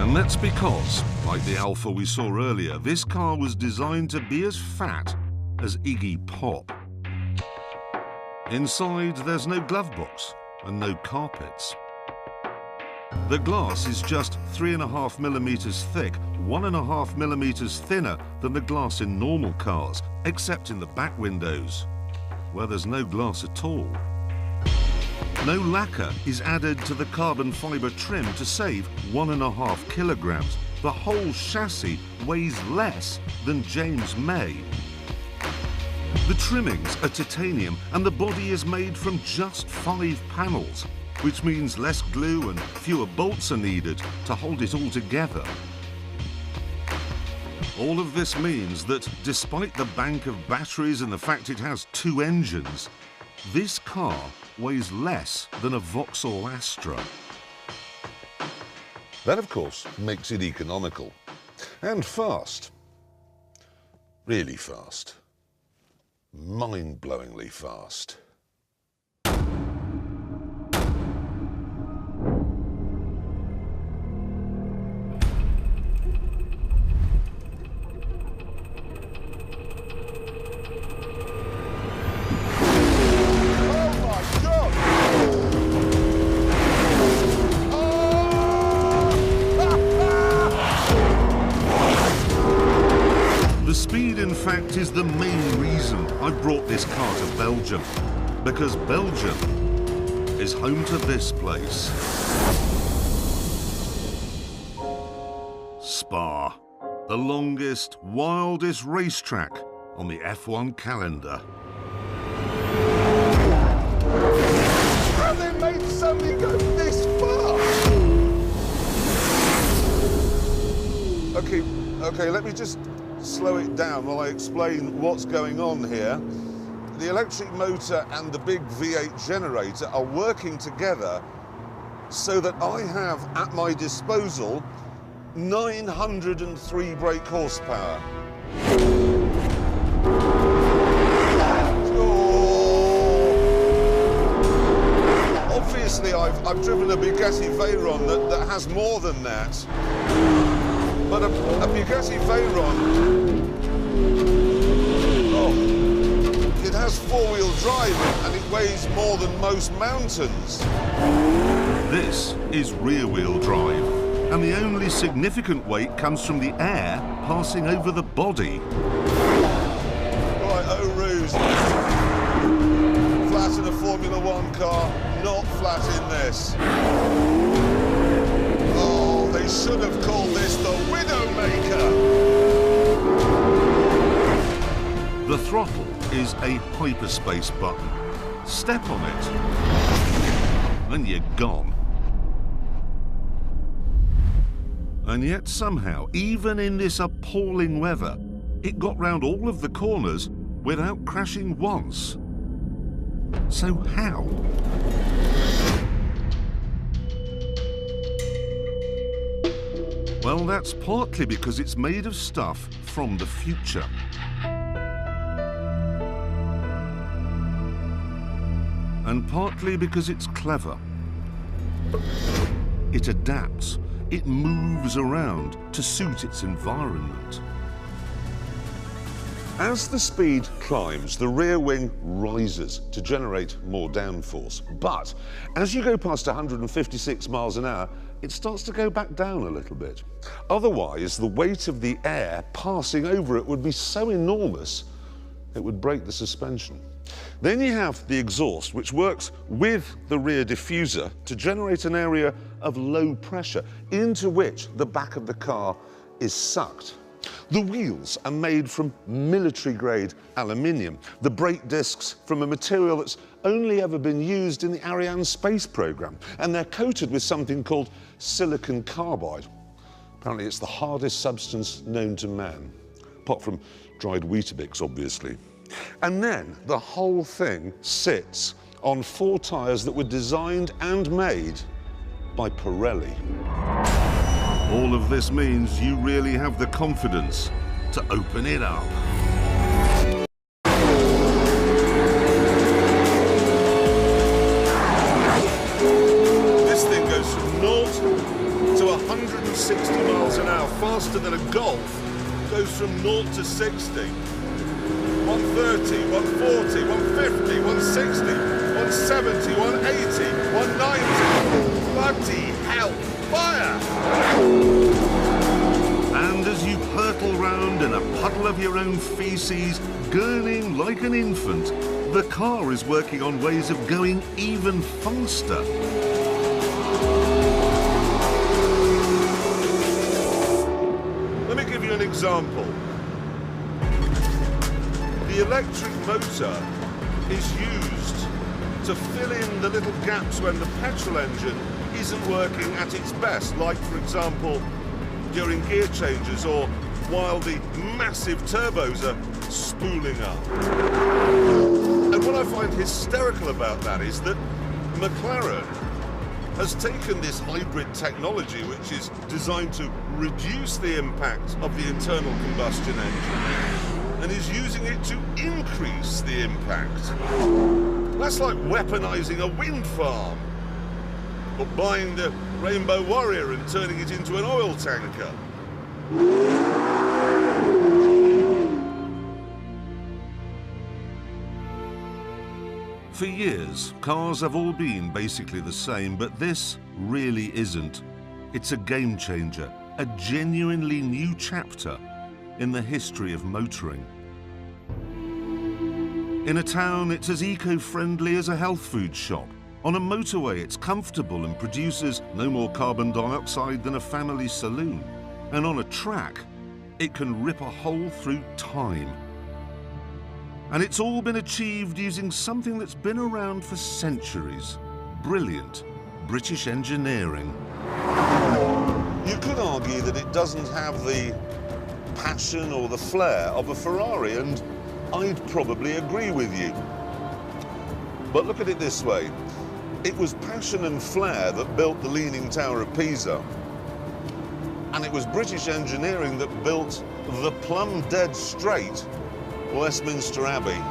And that's because, like the Alfa we saw earlier, this car was designed to be as fat as Iggy Pop. Inside, there's no glove box and no carpets. The glass is just 3.5 millimeters thick, 1.5 millimeters thinner than the glass in normal cars, except in the back windows, where there's no glass at all. No lacquer is added to the carbon fibre trim to save 1.5 kilograms. The whole chassis weighs less than James May. The trimmings are titanium and the body is made from just 5 panels, which means less glue and fewer bolts are needed to hold it all together. All of this means that despite the bank of batteries and the fact it has 2 engines, this car weighs less than a Vauxhall Astra. That, of course, makes it economical. And fast. Really fast. Mind-blowingly fast. The speed, in fact, is the main reason I brought this car to Belgium, because Belgium is home to this place. Spa, the longest, wildest racetrack on the F1 calendar. Have they made something go this fast? Okay, let me just slow it down while I explain what's going on here. The electric motor and the big V8 generator are working together so that I have at my disposal 903 brake horsepower. Obviously, I've driven a Bugatti Veyron that has more than that. But a Bugatti Veyron, it has 4-wheel drive and it weighs more than most mountains. This is rear-wheel drive, and the only significant weight comes from the air passing over the body. Right, oh ruse. Flat in a Formula 1 car, not flat in this. Oh, they should have called this the widowmaker. The throttle is a hyperspace button. Step on it, and you're gone. And yet somehow, even in this appalling weather, it got round all of the corners without crashing once. So how? Well, that's partly because it's made of stuff from the future. And partly because it's clever. It adapts, it moves around to suit its environment. As the speed climbs, the rear wing rises to generate more downforce. But as you go past 156 miles an hour, it starts to go back down a little bit. Otherwise, the weight of the air passing over it would be so enormous, it would break the suspension. Then you have the exhaust, which works with the rear diffuser to generate an area of low pressure into which the back of the car is sucked. The wheels are made from military-grade aluminium, the brake discs from a material that's only ever been used in the Ariane space program, and they're coated with something called silicon carbide. Apparently it's the hardest substance known to man, apart from dried Weetabix, obviously. And then the whole thing sits on 4 tyres that were designed and made by Pirelli. All of this means you really have the confidence to open it up. This thing goes from 0 to 160 faster than a Golf goes from 0 to 60. 130, 140, 150, 160, 170, 180, 190. Bloody hell, fire! And as you hurtle round in a puddle of your own feces, gurning like an infant, the car is working on ways of going even faster. Let me give you an example. The electric motor is used to fill in the little gaps when the petrol engine isn't working at its best, like, for example, during gear changes or while the massive turbos are spooling up. And what I find hysterical about that is that McLaren has taken this hybrid technology, which is designed to reduce the impact of the internal combustion engine, and is using it to increase the impact. That's like weaponizing a wind farm, or buying the Rainbow Warrior and turning it into an oil tanker. For years, cars have all been basically the same, but this really isn't. It's a game changer, a genuinely new chapter in the history of motoring. In a town, it's as eco-friendly as a health food shop. On a motorway, it's comfortable and produces no more carbon dioxide than a family saloon. And on a track, it can rip a hole through time. And it's all been achieved using something that's been around for centuries. Brilliant British engineering. You could argue that it doesn't have the passion or the flair of a Ferrari, and I'd probably agree with you. But look at it this way. It was passion and flair that built the Leaning Tower of Pisa. And it was British engineering that built the plumb dead straight Westminster Abbey.